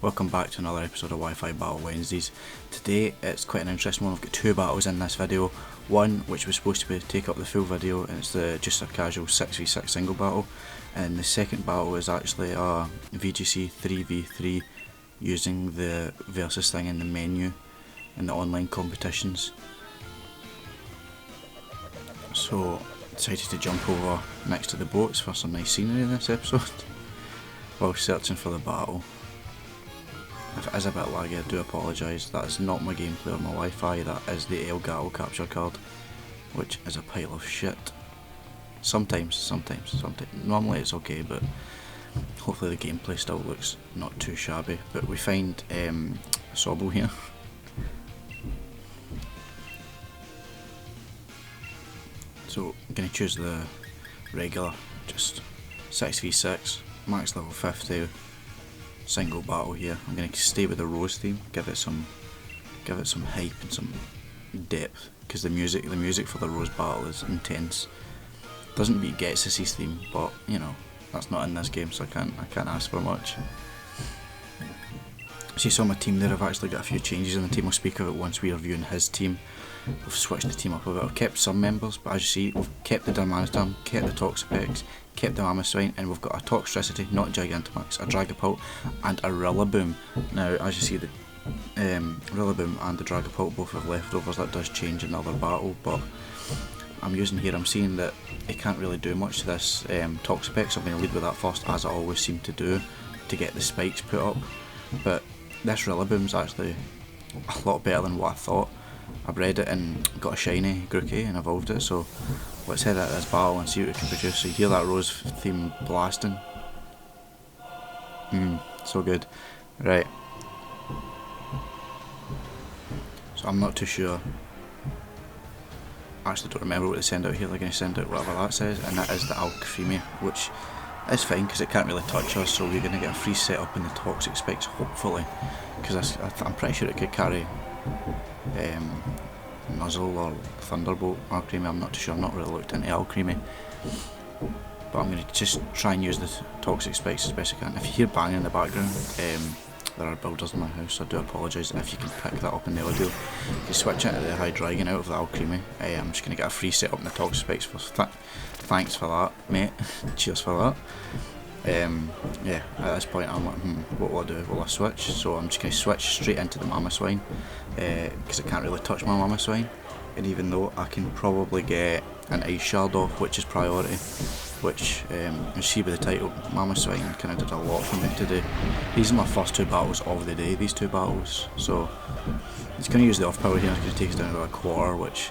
Welcome back to another episode of Wi-Fi Battle Wednesdays. Today it's quite an interesting one. I've got two battles in this video. One which was supposed to take up the full video, and it's just a casual 6v6 single battle, and the second battle is actually a VGC 3v3 using the versus thing in the menu in the online competitions. So decided to jump over next to the boats for some nice scenery in this episode while searching for the battle. If it is a bit laggy, I do apologise. That is not my gameplay or my Wi-Fi, that is the Elgato capture card, which is a pile of shit. Sometimes. Normally it's okay, but hopefully the gameplay still looks not too shabby. But we find Sobble here. So I'm going to choose the regular, just 6v6, max level 50, single battle here. I'm going to stay with the Rose theme, give it some hype and some depth, because the music for the Rose battle is intense. Doesn't beat Getsus's theme, but you know, that's not in this game, so I can't ask for much. So you saw my team there. I've actually got a few changes in the team. I'll speak of it once we are viewing his team. We've switched the team up a bit. I've kept some members, but as you see, we've kept the Darmanistan, kept the Toxapex, kept the Mamoswine, and we've got a Toxtricity, not a Gigantamax, a Dragapult, and a Rillaboom. Now, as you see, the Rillaboom and the Dragapult both have leftovers. That does change in another battle, but I'm seeing that it can't really do much to this Toxapex, so I'm going to lead with that first, as I always seem to do, to get the spikes put up. But this Rillaboom's actually a lot better than what I thought. I bred it and got a shiny Grookey and evolved it, so let's head out of this battle and see what it can produce. So you hear that Rose theme blasting? So good. Right. So I'm not too sure. I actually don't remember what they send out here. They're going to send out whatever that says, and that is the Alcremie, which is fine because it can't really touch us, so we're going to get a free setup in the Toxic Spikes, hopefully, because I'm pretty sure it could carry Nuzzle or Thunderbolt Alcremie. I'm not too sure, I'm not really looked into Alcremie, but I'm going to just try and use the Toxic Spikes as best I can. If you hear banging in the background, there are builders in my house, so I do apologise if you can pick that up in the audio. If you switch into the Hydreigon out of the Alcremie, I'm just going to get a free setup in the Toxic Spikes. Thanks for that, mate. Cheers for that. Yeah, at this point I'm like, what will I do? Will I switch? So I'm just going to switch straight into the Mamoswine, because I can't really touch my Mamoswine, and even though I can probably get an Ice Shard off, which is priority, which you see by the title, Mamoswine kind of did a lot for me today. These are my first two battles of the day, these two battles, so it's going to use the off power here. It's going to take us down to a quarter, which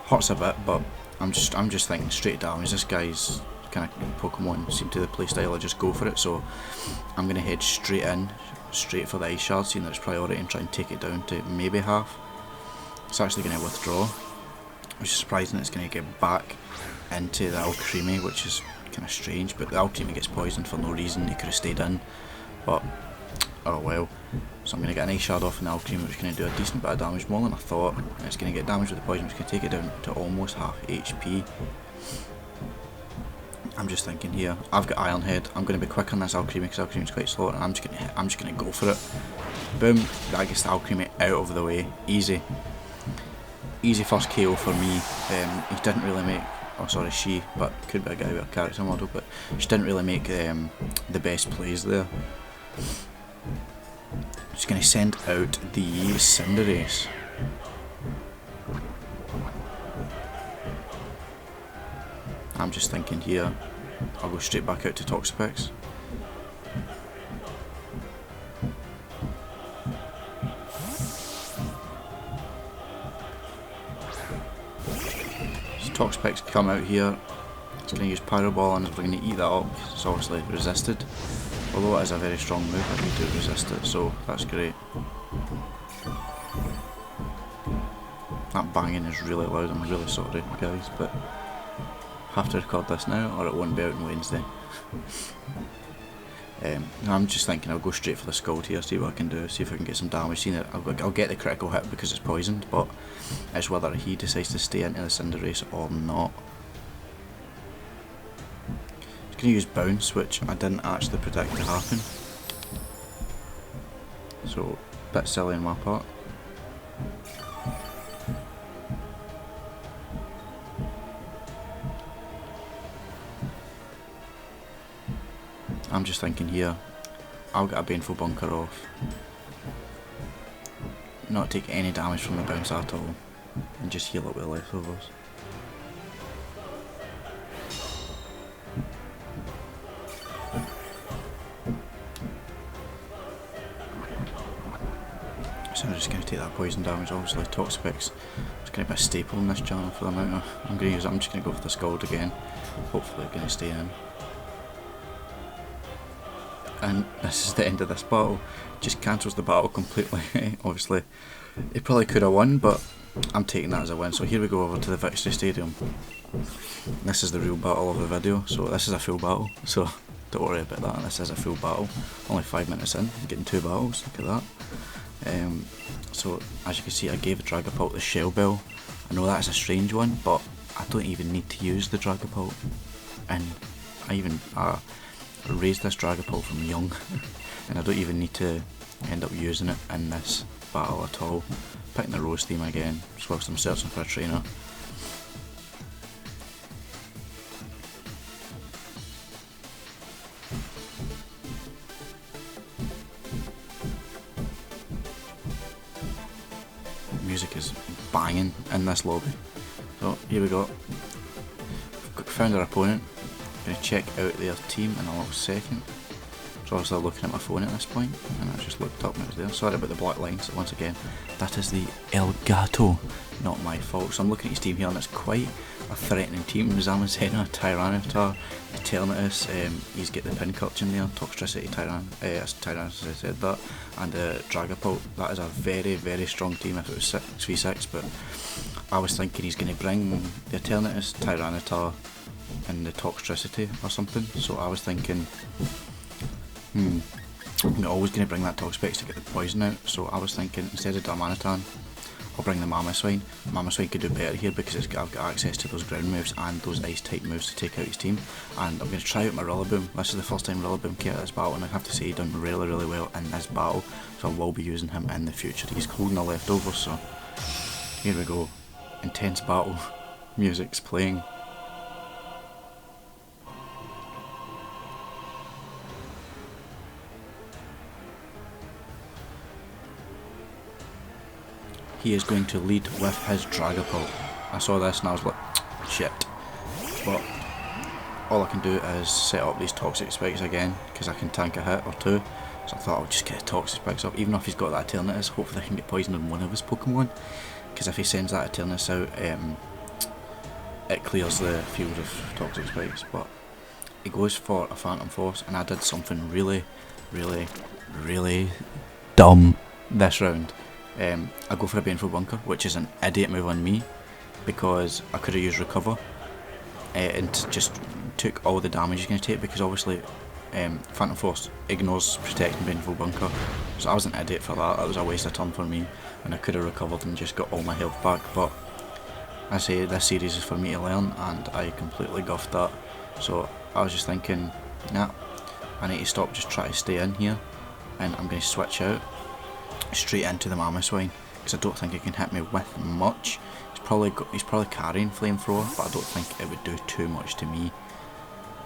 hurts a bit, but I'm just thinking straight damage. This guy's kind of Pokemon seem to the playstyle of just go for it, so I'm going to head straight for the Ice Shard, seeing that it's priority, and try and take it down to maybe half. It's actually going to withdraw, which is surprising. It's going to get back into the Alcremie, which is kind of strange, but the Alcremie gets poisoned for no reason. He could have stayed in, but oh well. So I'm going to get an Ice Shard off in the Alcremie, which is going to do a decent bit of damage, more than I thought. It's going to get damage with the poison, which is going to take it down to almost half HP. I'm just thinking here, I've got Iron Head. I'm going to be quick on this Alcremie because Alcremie's quite slow, and I'm just going to go for it. Boom, that gets the Alcremie out of the way. Easy first KO for me. He didn't really make, oh sorry, she, but could be a guy with a character model, but she didn't really make the best plays there. Just going to send out the Cinderace. I'm just thinking here, I'll go straight back out to Toxapex. So Toxapex come out here, it's going to use Pyro Ball, and we're going to eat that up because it's obviously resisted. Although it is a very strong move, I do resist it, so that's great. That banging is really loud, I'm really sorry guys, but have to record this now or it won't be out on Wednesday. I'm just thinking I'll go straight for the Scald here, see what I can do, see if I can get some damage. Seeing that I'll get the critical hit because it's poisoned, but it's whether he decides to stay into the Cinderace or not. He's going to use Bounce, which I didn't actually predict to happen. So, bit silly on my part. I'm just thinking here, I'll get a Baneful Bunker off. Not take any damage from the bounce at all. And just heal up with the leftovers. So I'm just going to take that poison damage, obviously. Toxapex is going to be a staple in this channel for the amount I'm going to use it. I'm just going to go for the Scald again. Hopefully it's going to stay in. And this is the end of this battle. Just cancels the battle completely. Obviously, he probably could have won, but I'm taking that as a win. So here we go over to the Victory Stadium. This is the real battle of the video. So this is a full battle. So don't worry about that. This is a full battle. Only 5 minutes in, getting 2 battles. Look at that. So as you can see, I gave the Dragapult the Shell Bell. I know that is a strange one, but I don't even need to use the Dragapult. And I even raised this Dragapult from young, and I don't even need to end up using it in this battle at all. Picking the Rose theme again, just whilst I'm searching for a trainer. Music is banging in this lobby. So here we go. Found our opponent. Going to check out their team in a little second. So obviously looking at my phone at this point, and I just looked up and it was there. Sorry about the black lines once again. That is the Elgato, not my fault. So I'm looking at his team here, and it's quite a threatening team. Zamazenta, Tyranitar, Eternatus, he's got the Pincurchin there, Toxtricity, Tyranitar, I said that, and Dragapult. That is a very, very strong team if it was 6v6, but I was thinking he's going to bring the Eternatus, Tyranitar, and the Toxtricity or something. So I was thinking, I'm always going to bring that Toxapex to get the poison out. So I was thinking, instead of Darmanitan, I'll bring the Mamoswine. Mamoswine could do better here because I've got access to those ground moves and those ice type moves to take out his team. And I'm going to try out my Rillaboom. This is the first time Rillaboom came out of this battle, and I have to say he done really, really well in this battle. So I will be using him in the future. He's holding a leftover, so here we go. Intense battle. Music's playing. He is going to lead with his Dragapult. I saw this and I was like, shit. But all I can do is set up these Toxic Spikes again, because I can tank a hit or two. So I thought I'll just get the Toxic Spikes up, even if he's got that Eternatus. Hopefully I can get poisoned on one of his Pokemon, because if he sends that Eternatus out, it clears the field of Toxic Spikes. But he goes for a Phantom Force, and I did something really, really, really dumb this round. I go for a Baneful Bunker, which is an idiot move on me, because I could have used Recover and just took all the damage you're going to take, because obviously Phantom Force ignores Protect and Baneful Bunker, so I was an idiot for that. That was a waste of turn for me, and I could have recovered and just got all my health back. But I say this series is for me to learn, and I completely guffed that. So I was just thinking, nah, I need to stop, just try to stay in here, and I'm going to switch out straight into the Mamoswine, because I don't think he can hit me with much. He's probably carrying Flamethrower, but I don't think it would do too much to me.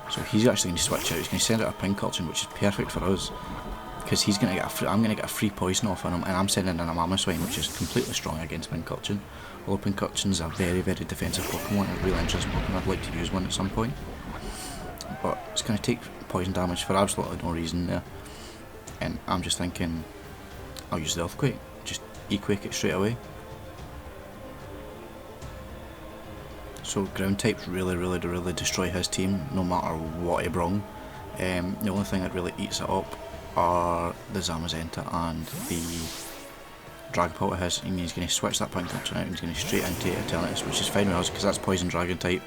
So he's actually going to switch out. He's going to send out a Pincurchin, which is perfect for us, because he's going to get I'm going to get a free poison off on him, and I'm sending in a Mamoswine, which is completely strong against Pincurchin. Although Pincurchin's a very, very defensive Pokemon, a real interesting Pokemon. I'd like to use one at some point, but it's going to take poison damage for absolutely no reason there, and I'm just thinking, I'll use the Earthquake, just E-Quake it straight away. So ground types really, really, really destroy his team, no matter what he brung. The only thing that really eats it up are the Zamazenta and the Dragapult of his. I mean, he's going to switch that Pincurchin out and he's going to straight into Eternatus, which is fine with us because that's Poison Dragon type.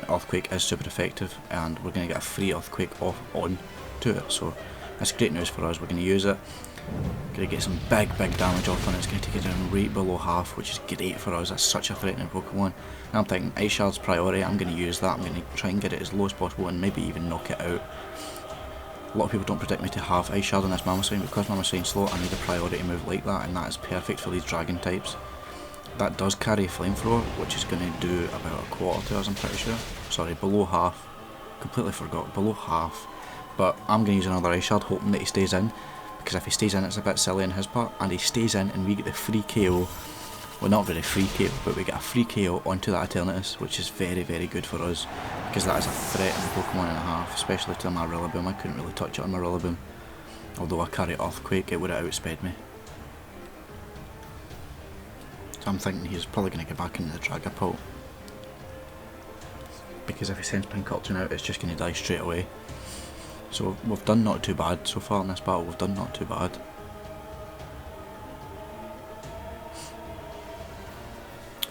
Earthquake is super effective, and we're going to get a free Earthquake off on to it. So that's great news for us. We're going to use it. Going to get some big damage off on it. It's going to take it down right below half, which is great for us. That's such a threatening Pokemon. And I'm thinking Ice Shard's priority. I'm going to use that. I'm going to try and get it as low as possible and maybe even knock it out. A lot of people don't predict me to have Ice Shard on this Mamoswine. Because Mamoswine's slow, I need a priority move like that, and that is perfect for these dragon types. That does carry Flamethrower, which is going to do about a quarter to us, I'm pretty sure. Sorry, below half. Completely forgot, below half. But I'm going to use another Ice Shard, hoping that he stays in. Because if he stays in, it's a bit silly on his part. And he stays in, and we get the free KO. Well, not really free KO, but we get a free KO onto that Eternatus, which is very, very good for us. Because that is a threat in Pokemon and a half, especially to my Rillaboom. I couldn't really touch it on my Rillaboom. Although I carry Earthquake, it would have outsped me. So I'm thinking he's probably going to get back into the Dragapult. Because if he sends Pincurchin out, it's just going to die straight away. So we've done not too bad so far in this battle, we've done not too bad.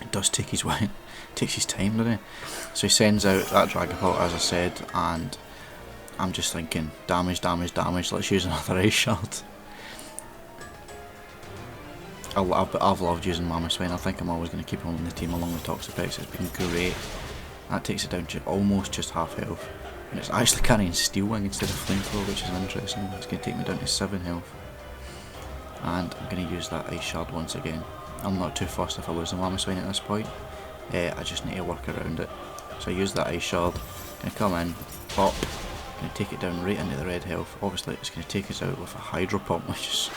It does take his time, doesn't it? So he sends out that Dragapult, as I said, and I'm just thinking, damage, damage, damage, let's use another Ice Shard. I've loved using Mamoswine. I think I'm always going to keep him on the team along with Toxapex. It's been great. That takes it down to almost just half health. And it's actually carrying Steel Wing instead of Flamethrower, which is interesting. It's going to take me down to 7 health. And I'm going to use that Ice Shard once again. I'm not too fussed if I lose the Mamoswine at this point. I just need to work around it. So I use that Ice Shard. Going to come in, pop. Going to take it down right into the red health. Obviously it's going to take us out with a Hydro Pump, which is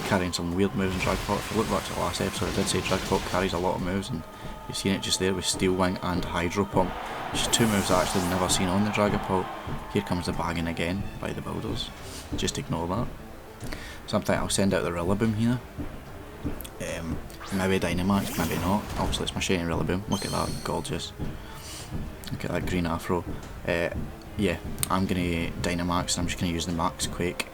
carrying some weird moves in Dragapult. If you look back to the last episode, I did say Dragapult carries a lot of moves, and you've seen it just there with Steel Wing and Hydro Pump, which is 2 moves I've actually never seen on the Dragapult. Here comes the bagging again by the builders. Just ignore that. So I'm thinking I'll send out the Rillaboom here. Maybe Dynamax, maybe not. Obviously it's my shiny Rillaboom. Look at that, gorgeous. Look at that green afro. Yeah, I'm going to Dynamax, and I'm just going to use the Max Quake.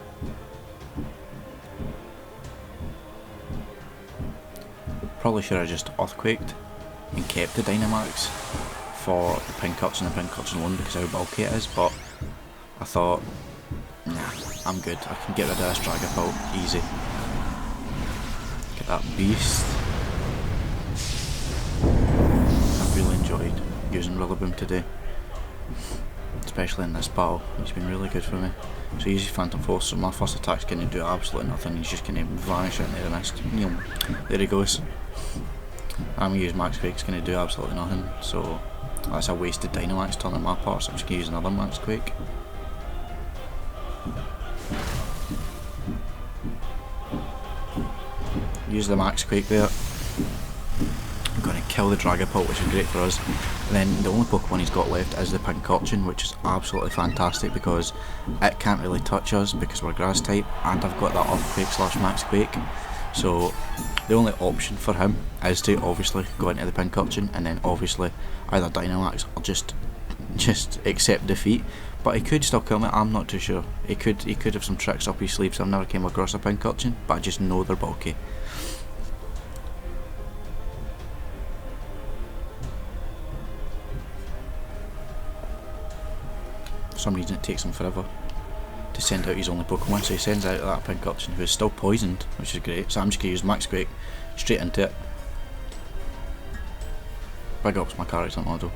Probably should have just Earthquaked and kept the Dynamax for the Pincurchin and the Pincurchin alone because of how bulky it is, but I thought, nah, I'm good. I can get rid of this Dragapult easy. Get that beast. I've really enjoyed using Rillaboom today, especially in this battle. He's been really good for me. So easy Phantom Force, so my first attack's going to do absolutely nothing. He's just going to vanish out into the mist. There he goes. I'm going to use Max Quake, it's going to do absolutely nothing. So that's a wasted Dynamax turn on my part, so I'm just going to use another Max Quake. Use the Max Quake there. I'm going to kill the Dragapult, which is great for us. And then the only Pokemon he's got left is the Pincurchin, which is absolutely fantastic because it can't really touch us because we're Grass type, and I've got that Earthquake / Max Quake. So the only option for him is to obviously go into the Pincurchin and then obviously either Dynamax or just accept defeat. But he could still kill me, I'm not too sure. He could have some tricks up his sleeve, so I've never came across a Pincurchin, but I just know they're bulky. For some reason it takes him forever to send out his only Pokemon, so he sends out that Pincurchin, who is still poisoned, which is great. So I'm just going to use Max Quake straight into it. Big ups my character model.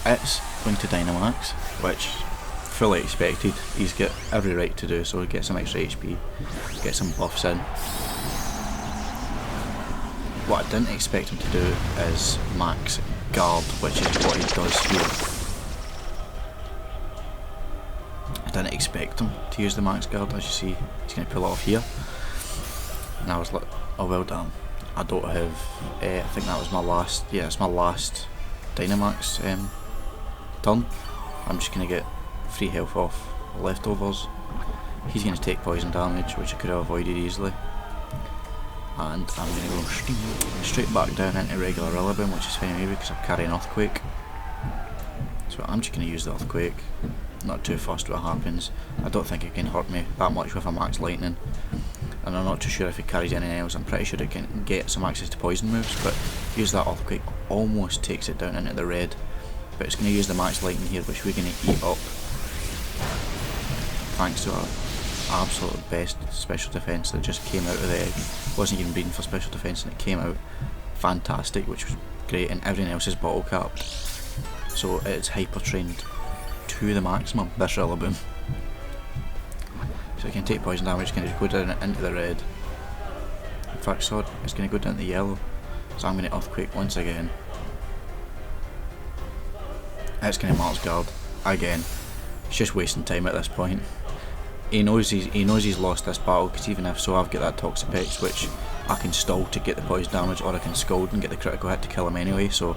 It's going to Dynamax, which fully expected. He's got every right to do, so he gets some extra HP, get some buffs in. What I didn't expect him to do is Max Guard, which is what he does here. I didn't expect him to use the Max Guard. As you see, he's going to pull it off here. And I was like, oh well done. I don't have, I think that was my last, yeah, it's my last Dynamax turn. I'm just going to get free health off leftovers. He's going to take poison damage, which I could have avoided easily. And I'm going to go straight back down into regular Rillaboom, which is fine maybe because I'm carrying Earthquake. So I'm just going to use the Earthquake. Not too fussed what happens. I don't think it can hurt me that much with a Max Lightning. And I'm not too sure if he carries anything else. I'm pretty sure it can get some access to poison moves, but use that Earthquake almost takes it down into the red. But it's going to use the Max Lightning here, which we're going to eat up. Thanks to our absolute best special defense that just came out of the egg. Wasn't even breeding for special defense and it came out fantastic, which was great, and everything else is bottle capped. So it's hyper trained to to the maximum, this Rillaboom. So it can take poison damage, can just go down into the red. In fact, sorry, it's going to go down to yellow. So I'm going to Earthquake once again. It's going to Mars Guard again. It's just wasting time at this point. He knows he's lost this battle, because even if so, I've got that Toxapex, which I can stall to get the poison damage, or I can Scald and get the critical hit to kill him anyway. So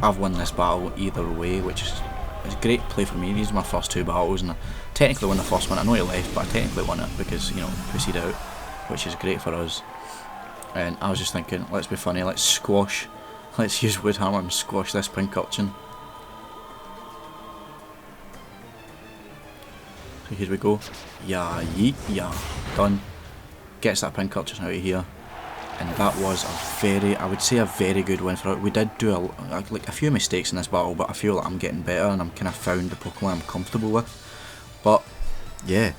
I've won this battle either way, which is a great play for me. These are my first 2 battles, and I technically won the first one. I know he left, but I technically won it because, you know, pussied out, which is great for us. And I was just thinking, let's be funny, let's use Wood Hammer and squash this Pincurchin. So here we go. Yeah, yeet, yeah, done. Gets that Pincurchin out of here. And that was I would say a very good win for it. We did do like a few mistakes in this battle, but I feel like I'm getting better and I'm kind of found the Pokemon I'm comfortable with. But yeah,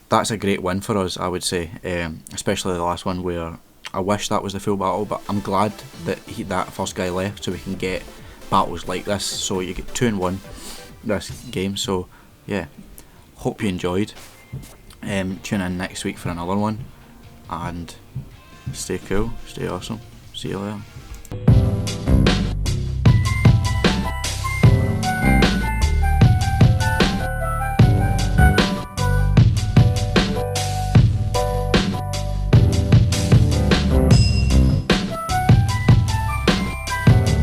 that's a great win for us, I would say. Especially the last one, where I wish that was the full battle, but I'm glad that that first guy left, so we can get battles like this. So you get 2-1 this game. So yeah, hope you enjoyed. Tune in next week for another one, and stay cool, stay awesome. See you later.